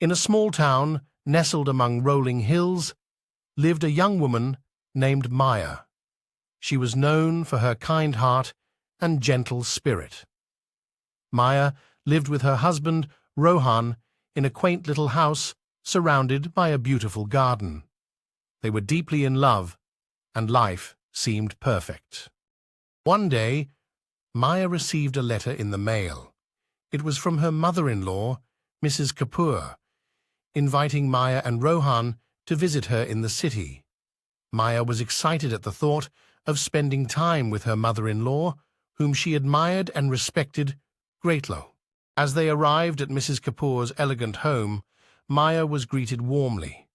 In a small town, nestled among rolling hills, lived a young woman named Maya. She was known for her kind heart and gentle spirit. Maya lived with her husband, Rohan, in a quaint little house surrounded by a beautiful garden. They were deeply in love, and life seemed perfect. One day, Maya received a letter in the mail. It was from her mother-in-law, Mrs. Kapoor, inviting Maya and Rohan to visit her in the city. Maya was excited at the thought of spending time with her mother-in-law, whom she admired and respected greatly. As they arrived at Mrs. Kapoor's elegant home, Maya was greeted warmly.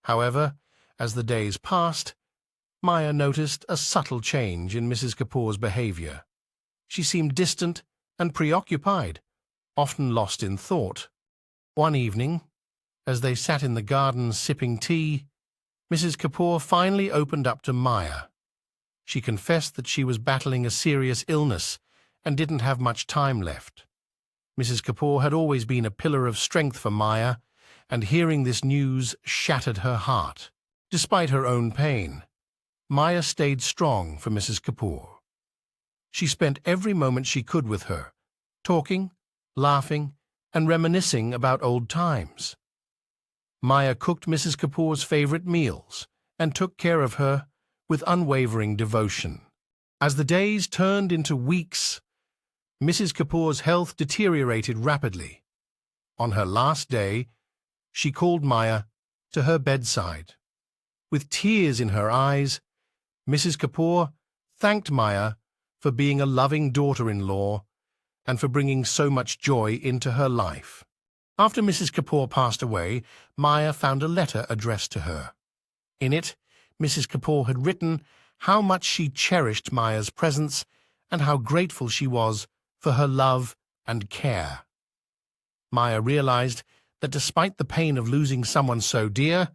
However, as the days passed, Maya noticed a subtle change in Mrs. Kapoor's behavior. She seemed distant and preoccupied, often lost in thought. One evening, as they sat in the garden sipping tea, Mrs. Kapoor finally opened up to Maya. She confessed that she was battling a serious illness and didn't have much time left. Mrs. Kapoor had always been a pillar of strength for Maya, and hearing this news shattered her heart. Despite her own pain, Maya stayed strong for Mrs. Kapoor. She spent every moment she could with her, talking, laughing, and reminiscing about old times. Maya cooked Mrs. Kapoor's favorite meals and took care of her with unwavering devotion. As the days turned into weeks, Mrs. Kapoor's health deteriorated rapidly. On her last day, she called Maya to her bedside. With tears in her eyes, Mrs. Kapoor thanked Maya for being a loving daughter-in-law and for bringing so much joy into her life. After Mrs. Kapoor passed away, Maya found a letter addressed to her. In it, Mrs. Kapoor had written how much she cherished Maya's presence and how grateful she was for her love and care. Maya realized that despite the pain of losing someone so dear,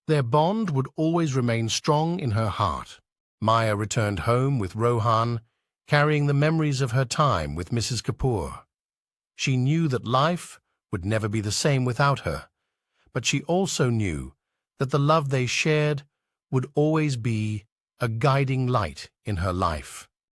their bond would always remain strong in her heart. Maya returned home with Rohan, carrying the memories of her time with Mrs. Kapoor. She knew that life would never be the same without her, but she also knew that the love they shared would always be a guiding light in her life.